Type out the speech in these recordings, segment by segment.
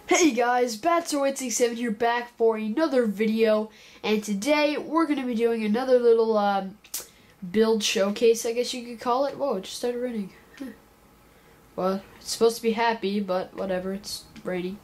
Hey guys, Batso867 here, back for another video, and today we're going to be doing another little build showcase, I guess you could call it. Whoa, it just started raining. Well, it's supposed to be happy, but whatever, it's raining.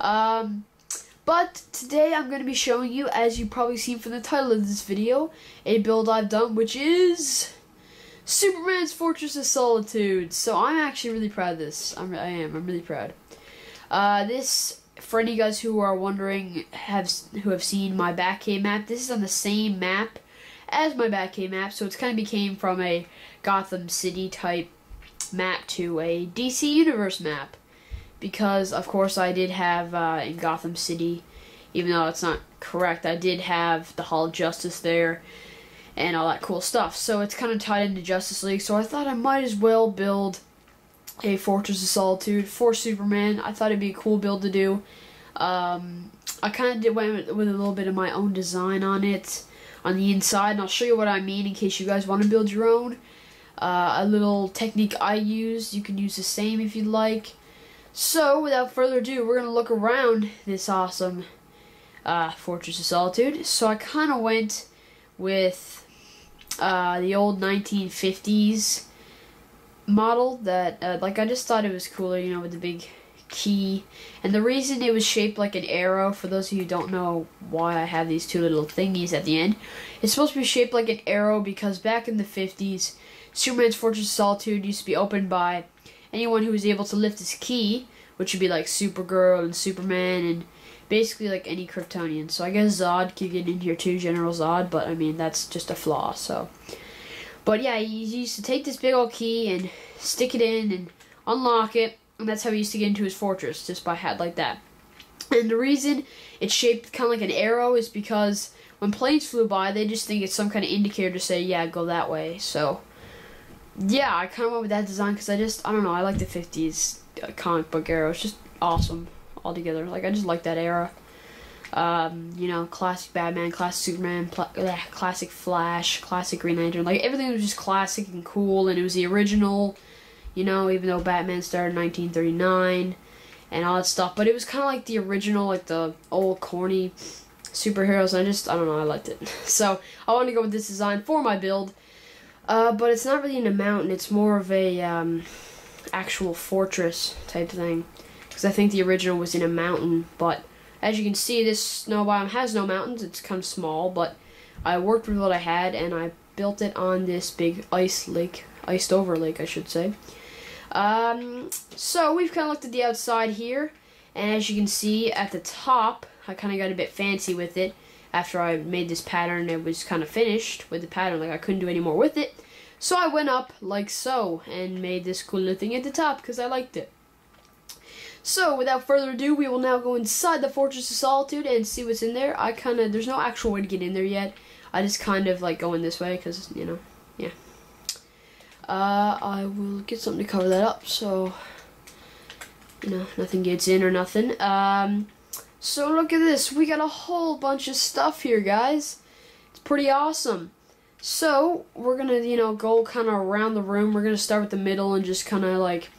But today I'm going to be showing you, as you've probably seen from the title of this video, a build I've done, which is Superman's Fortress of Solitude. So I'm actually really proud of this. I'm really proud. This, for any of you guys who are wondering, who have seen my Batcave map, this is on the same map as my Batcave map, so it's kind of became from a Gotham City type map to a DC Universe map, because of course I did have in Gotham City, even though it's not correct, I did have the Hall of Justice there and all that cool stuff, so it's kind of tied into Justice League, so I thought I might as well build a Fortress of Solitude for Superman. I thought it'd be a cool build to do. I kind of went with a little bit of my own design on it on the inside, and I'll show you what I mean in case you guys want to build your own. A little technique I used, you can use the same if you'd like. So without further ado, we're going to look around this awesome Fortress of Solitude. So I kind of went with the old 1950s model that like I just thought it was cooler, you know, with the big key, and the reason it was shaped like an arrow, for those of you who don't know why I have these two little thingies at the end, it's supposed to be shaped like an arrow because back in the 50s Superman's Fortress of Solitude used to be opened by anyone who was able to lift his key, which would be like Supergirl and Superman and basically like any Kryptonian. So I guess Zod could get in here too, General Zod, but I mean that's just a flaw. So but yeah, he used to take this big old key and stick it in and unlock it, and that's how he used to get into his fortress, just by hat like that. And the reason it's shaped kind of like an arrow is because when planes flew by, they just think it's some kind of indicator to say, yeah, go that way. So yeah, I kind of went with that design because I don't know, I like the 50s comic book era. It's just awesome altogether. Like, I just like that era. You know, classic Batman, classic Superman, classic Flash, classic Green Lantern. Like, everything was just classic and cool, and it was the original, you know, even though Batman started in 1939 and all that stuff. But it was kind of like the original, like the old corny superheroes, and I don't know, I liked it. So I wanted to go with this design for my build. But it's not really in a mountain, it's more of a actual fortress type thing. Because I think the original was in a mountain, but as you can see, this snow biome has no mountains. It's kind of small, but I worked with what I had, and I built it on this big iced over lake, I should say. So we've kind of looked at the outside here, and as you can see at the top, I kind of got a bit fancy with it. After I made this pattern, it was kind of finished with the pattern, like I couldn't do any more with it. So I went up like so, and made this cool little thing at the top, because I liked it. So, without further ado, we will now go inside the Fortress of Solitude and see what's in there. There's no actual way to get in there yet. I just kind of like going this way because, you know, yeah. I will get something to cover that up so, you know, nothing gets in or nothing. So look at this. We got a whole bunch of stuff here, guys. It's pretty awesome. So, we're going to, you know, go kind of around the room. We're going to start with the middle and just kind of like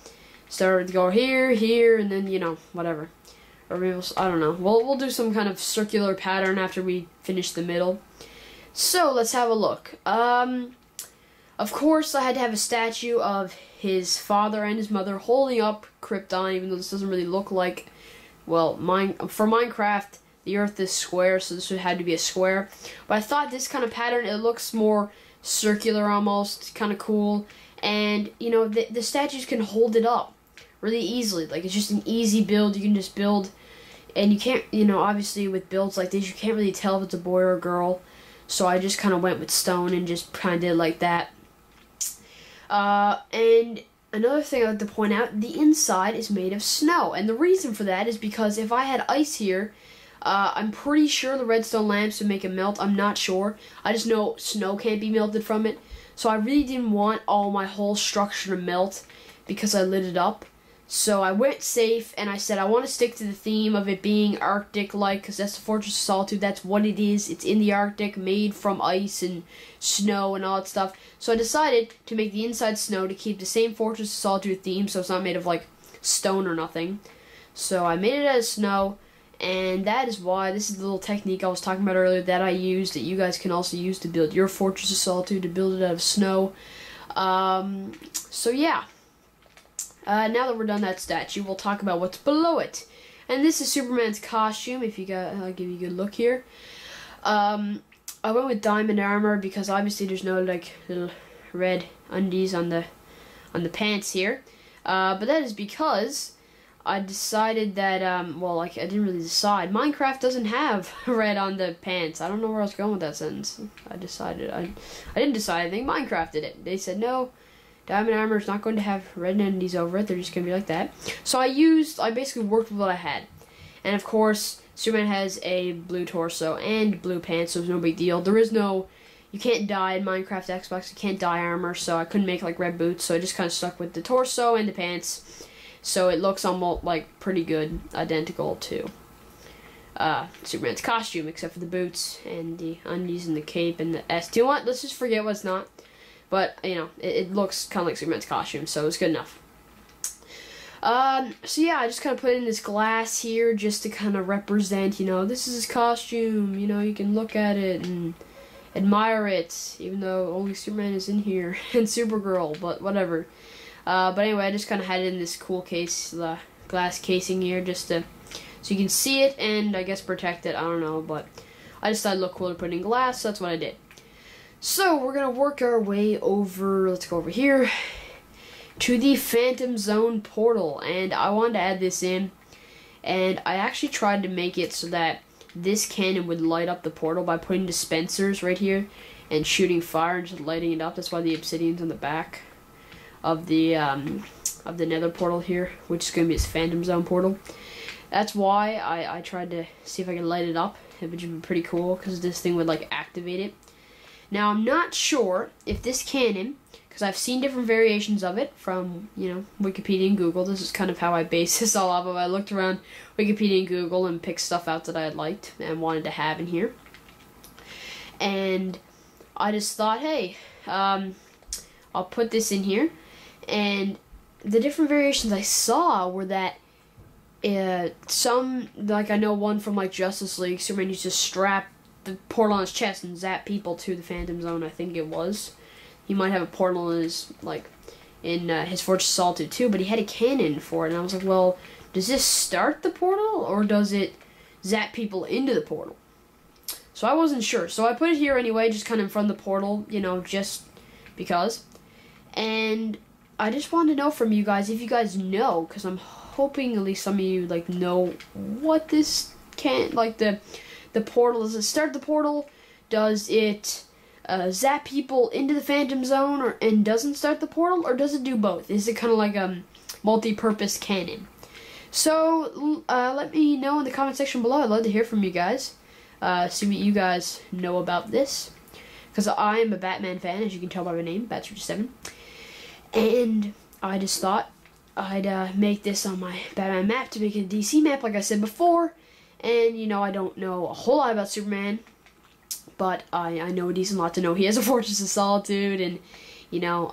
start to go here, here, and then, you know, whatever. Or maybe I don't know. We'll do some kind of circular pattern after we finish the middle. So let's have a look. Of course, I had to have a statue of his father and his mother holding up Krypton, even though this doesn't really look like, well, for Minecraft, the Earth is square, so this would have to be a square. But I thought this kind of pattern, it looks more circular almost, kind of cool. And, you know, the statues can hold it up really easily. Like, it's just an easy build. You can just build, and you can't, you know, obviously with builds like this, you can't really tell if it's a boy or a girl. So I just kind of went with stone and just kind of did it like that. And another thing I'd like to point out, the inside is made of snow. And the reason for that is because if I had ice here, I'm pretty sure the redstone lamps would make it melt. I'm not sure. I just know snow can't be melted from it. So I really didn't want all my whole structure to melt because I lit it up. So I went safe, and I said I want to stick to the theme of it being Arctic-like, because that's the Fortress of Solitude. That's what it is. It's in the Arctic, made from ice and snow and all that stuff. So I decided to make the inside snow to keep the same Fortress of Solitude theme, so it's not made of, like, stone or nothing. So I made it out of snow, and that is why this is the little technique I was talking about earlier that I used, that you guys can also use to build your Fortress of Solitude, to build it out of snow. So yeah. Now that we're done that statue, we'll talk about what's below it. And this is Superman's costume. If you got, I'll give you a good look here. I went with diamond armor because obviously there's no like little red undies on the pants here. But that is because I decided that well, like I didn't really decide. Minecraft doesn't have red on the pants. I don't know where I was going with that sentence. I didn't decide. I think Minecraft did it. They said no. Diamond armor is not going to have red undies over it. They're just going to be like that. So I basically worked with what I had. And of course, Superman has a blue torso and blue pants, so it's no big deal. There is no, you can't dye in Minecraft Xbox. You can't dye armor, so I couldn't make like red boots. So I just kind of stuck with the torso and the pants. So it looks almost like pretty good, identical to Superman's costume, except for the boots and the undies and the cape and the S. Do you know what? Let's just forget what's not. But, you know, it looks kind of like Superman's costume, so it's good enough. So yeah, I just kind of put in this glass here just to kind of represent, you know, this is his costume. You know, you can look at it and admire it, even though only Superman is in here, and Supergirl, but whatever. But anyway, I just kind of had it in this cool case, glass casing here, just to, so you can see it and I guess protect it. I don't know, but I just thought it'd look cool to put in glass, so that's what I did. So, we're going to work our way over, let's go over here, to the Phantom Zone portal, and I wanted to add this in, and I actually tried to make it so that this cannon would light up the portal by putting dispensers right here, and shooting fire and just lighting it up. That's why the obsidian's on the back of the nether portal here, which is going to be its Phantom Zone portal. That's why I tried to see if I could light it up, which would be pretty cool, because this thing would, like, activate it. Now, I'm not sure if this cannon, because I've seen different variations of it from, you know, Wikipedia and Google. This is kind of how I based this all off of. I looked around Wikipedia and Google and picked stuff out that I had liked and wanted to have in here. And I just thought, hey, I'll put this in here. And the different variations I saw were that some, like I know one from like Justice League, Superman used to strap the portal on his chest and zap people to the Phantom Zone, I think it was. He might have a portal in his, like, in his Fortress of Solitude too, but he had a cannon for it, and I was like, well, does this start the portal, or does it zap people into the portal? So I wasn't sure, so I put it here anyway, just kind of in front of the portal, you know, just because. And I just wanted to know from you guys, if you guys know, because I'm hoping at least some of you, like, know what this like, the portal, does it start the portal? Does it zap people into the Phantom Zone and doesn't start the portal? Or does it do both? Is it kind of like a multi-purpose cannon? So, let me know in the comment section below. I'd love to hear from you guys. See what you guys know about this. Because I am a Batman fan, as you can tell by my name, Bat37. And I just thought I'd make this on my Batman map to make it a DC map, like I said before. And, you know, I don't know a whole lot about Superman, but I know a decent lot to know. He has a Fortress of Solitude, and, you know,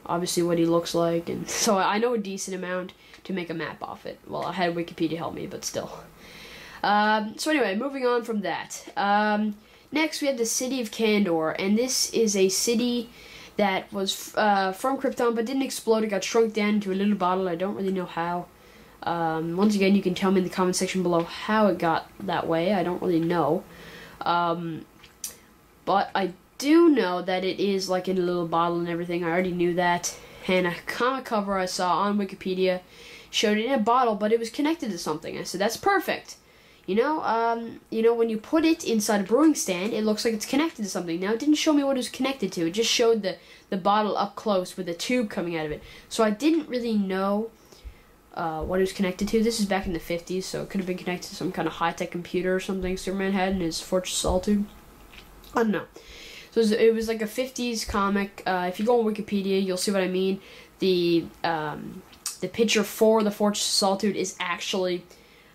obviously what he looks like, and so I know a decent amount to make a map off it. Well, I had Wikipedia help me, but still. So anyway, moving on from that. Next, we have the City of Kandor, and this is a city that was from Krypton, but didn't explode. It got shrunk down into a little bottle. I don't really know how. Once again, you can tell me in the comment section below how it got that way. I don't really know. But I do know that it is like in a little bottle and everything. I already knew that. And a comic cover I saw on Wikipedia showed it in a bottle, but it was connected to something. I said, that's perfect. You know, when you put it inside a brewing stand, it looks like it's connected to something. Now, it didn't show me what it was connected to. It just showed the bottle up close with a tube coming out of it. So I didn't really know what it was connected to. This is back in the 50s, so it could have been connected to some kind of high-tech computer or something Superman had in his Fortress of Solitude. I don't know. So it was like a 50s comic. If you go on Wikipedia, you'll see what I mean. The picture for the Fortress of Solitude is actually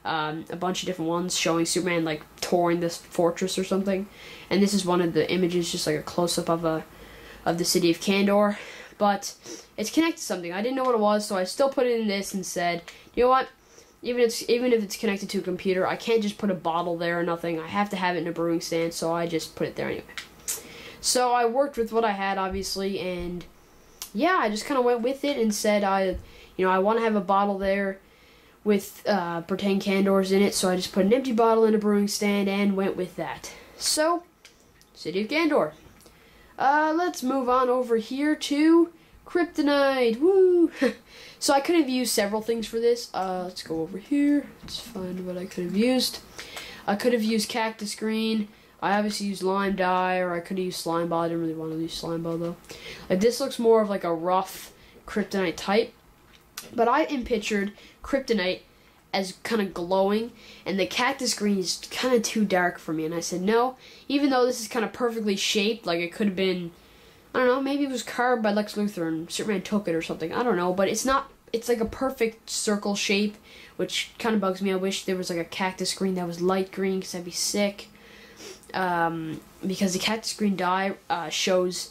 a bunch of different ones showing Superman like touring this fortress or something. And this is one of the images, just like a close-up of the City of Kandor. But it's connected to something. I didn't know what it was, so I still put it in this and said, you know what? even if it's connected to a computer, I can't just put a bottle there or nothing. I have to have it in a brewing stand, so I just put it there anyway. So I worked with what I had, obviously, and yeah, I just kind of went with it and said I want to have a bottle there with pretend Candors in it, so I just put an empty bottle in a brewing stand and went with that. So, City of Candor. Let's move on over here to Kryptonite. Woo! So I could have used several things for this. Let's go over here. Let's find what I could have used. I could have used Cactus Green. I obviously used Lime Dye, or I could have used Slime Ball. I didn't really want to use Slime Ball, though. Like, this looks more of like a rough Kryptonite type. But I pictured Kryptonite as kind of glowing, and the Cactus Green is kind of too dark for me. And I said, no, even though this is kind of perfectly shaped, like it could have been, I don't know, maybe it was carved by Lex Luthor and Superman took it or something. I don't know, but it's not, it's like a perfect circle shape, which kind of bugs me. I wish there was like a Cactus Green that was light green, because that'd be sick. Because the Cactus Green dye shows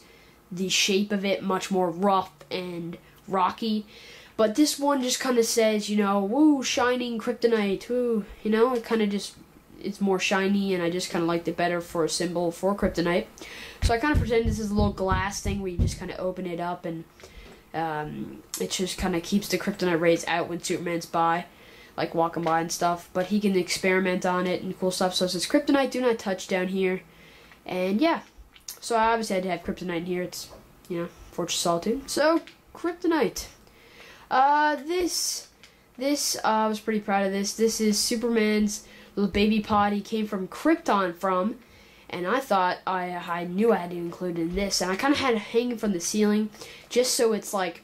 the shape of it much more rough and rocky. But this one just kind of says, woo, shining Kryptonite, woo, it kind of just, it's more shiny, and I just kind of liked it better for a symbol for Kryptonite. So I kind of pretend this is a little glass thing where you just kind of open it up, and it just kind of keeps the Kryptonite rays out when Superman's by, like walking by and stuff. But he can experiment on it and cool stuff. So it says, Kryptonite, do not touch down here. And yeah, so I obviously had to have Kryptonite in here. It's, Fortress of Solitude. So, Kryptonite. This I was pretty proud of this. This is Superman's little baby pod he came from Krypton from, and I thought I knew I had to include it in this, and I kind of had it hanging from the ceiling, just so it's like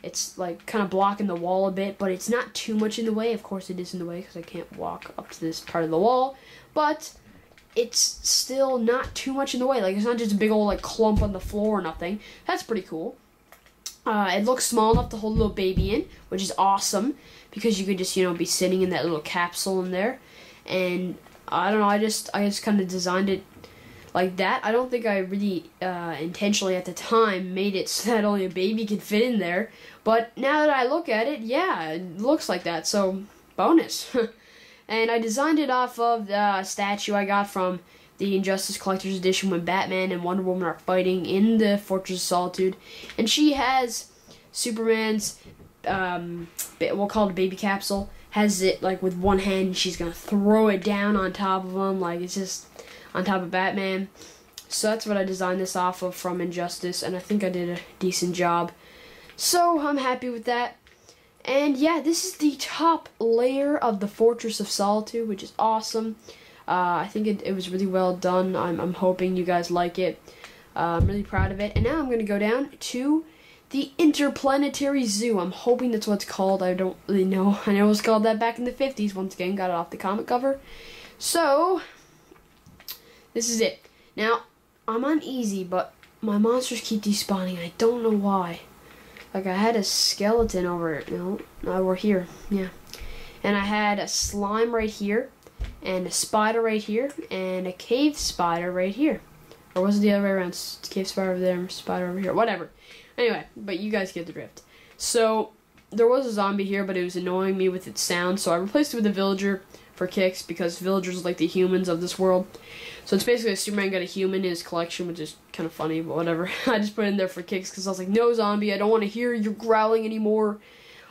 kind of blocking the wall a bit, but it's not too much in the way. Of course it is in the way because I can't walk up to this part of the wall, but it's still not too much in the way. Like, it's not just a big old like clump on the floor or nothing. That's pretty cool. It looks small enough to hold a little baby in, which is awesome, because you could just, be sitting in that little capsule in there. And I don't know, I just kind of designed it like that. I don't think I really intentionally at the time made it so that only a baby could fit in there. But now that I look at it, yeah, it looks like that. So, bonus. And I designed it off of the statue I got from the Injustice Collector's Edition when Batman and Wonder Woman are fighting in the Fortress of Solitude. And she has Superman's, we'll call it a baby capsule, has it like with one hand, she's going to throw it down on top of him, like it's just on top of Batman. So that's what I designed this off of from Injustice, and I think I did a decent job. So I'm happy with that. And yeah, this is the top layer of the Fortress of Solitude, which is awesome. I think it was really well done. I'm hoping you guys like it. I'm really proud of it. And now I'm going to go down to the Interplanetary Zoo. I'm hoping that's what it's called. I don't really know. I know it was called that back in the 50s. Once again, got it off the comic cover. So, this is it. Now, I'm on easy, but my monsters keep despawning. I don't know why. Like, I had a skeleton over it. No, we're here. Yeah. And I had a slime right here, and a spider right here, and a cave spider right here. Or was it the other way around? Cave spider over there, spider over here. Whatever. Anyway, but you guys get the drift. So, there was a zombie here, but it was annoying me with its sound, so I replaced it with a villager for kicks, because villagers are like the humans of this world. So it's basically a Superman got a human in his collection, which is kind of funny, but whatever. I just put it in there for kicks, because I was like, no zombie, I don't want to hear you growling anymore.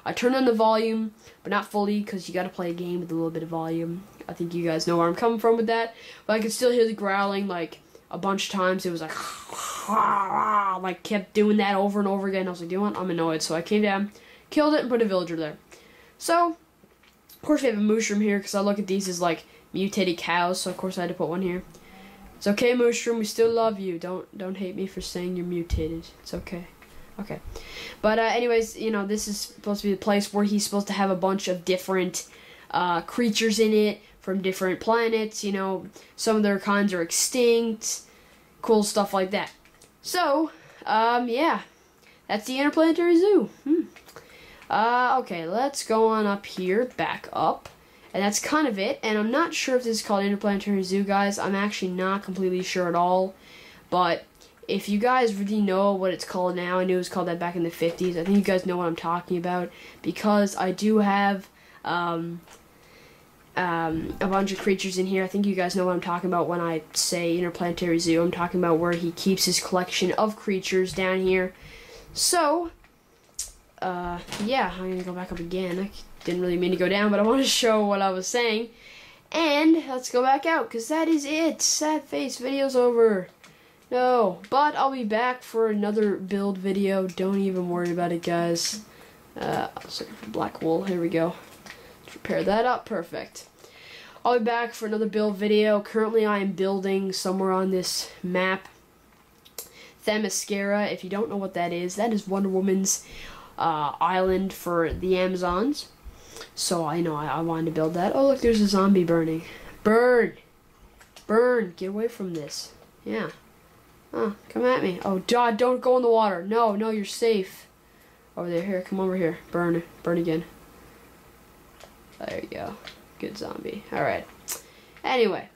I turned on the volume, but not fully, because you got to play a game with a little bit of volume. I think you guys know where I'm coming from with that. But I could still hear the growling, like, a bunch of times. It was like, kept doing that over and over again. I was like, you know what? I'm annoyed. So I came down, killed it, and put a villager there. So, of course we have a mushroom here, because I look at these as, like, mutated cows. So, of course, I had to put one here. It's okay, mushroom. We still love you. Don't hate me for saying you're mutated. It's okay. Okay. But, anyways, this is supposed to be the place where he's supposed to have a bunch of different creatures in it from different planets. Some of their kinds are extinct. Cool stuff like that. So, yeah. That's the Interplanetary Zoo. Okay, let's go on up here. Back up. And that's kind of it. And I'm not sure if this is called Interplanetary Zoo, guys. I'm actually not completely sure at all. But if you guys really know what it's called now, I knew it was called that back in the 50s. I think you guys know what I'm talking about, because I do have a bunch of creatures in here. I think you guys know what I'm talking about when I say Interplanetary Zoo. I'm talking about where he keeps his collection of creatures down here. So, yeah, I'm going to go back up again. I didn't really mean to go down, but I want to show what I was saying. And let's go back out, because that is it. Sad face video's over. No, but I'll be back for another build video. Don't even worry about it, guys. I was looking for black wool. Here we go. Let's repair that up. Perfect. I'll be back for another build video. Currently, I am building somewhere on this map Themyscira. If you don't know what that is Wonder Woman's island for the Amazons. So I know I wanted to build that. Oh, look, there's a zombie burning. Burn! Burn! Get away from this. Yeah. Oh, come at me. Oh, God, don't go in the water. No, no, you're safe. Over there. Here, come over here. Burn. Burn again. There you go. Good zombie. Alright. Anyway.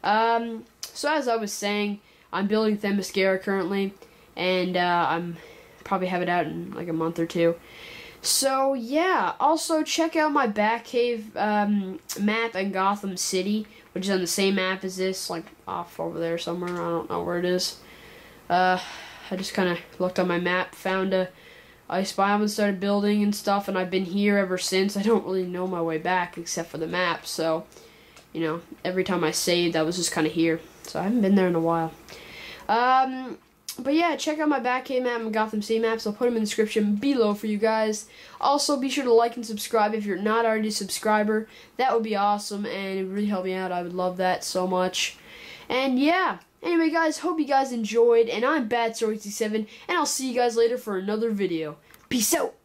So as I was saying, I'm building Themyscira currently. And I'm probably have it out in like a month or two. So, yeah. Also, check out my Batcave map in Gotham City, which is on the same map as this, like off over there somewhere. I don't know where it is. I just kind of looked on my map, found a ice biome and started building and stuff, and I've been here ever since. I don't really know my way back except for the map, so, you know, every time I saved, I was just kind of here. So I haven't been there in a while. But yeah, check out my Batcave map and Gotham City maps. I'll put them in the description below for you guys. Also, be sure to like and subscribe if you're not already a subscriber. That would be awesome, and it would really help me out. I would love that so much. And yeah, anyway guys, hope you guys enjoyed, and I'm Bat67, and I'll see you guys later for another video. Peace out!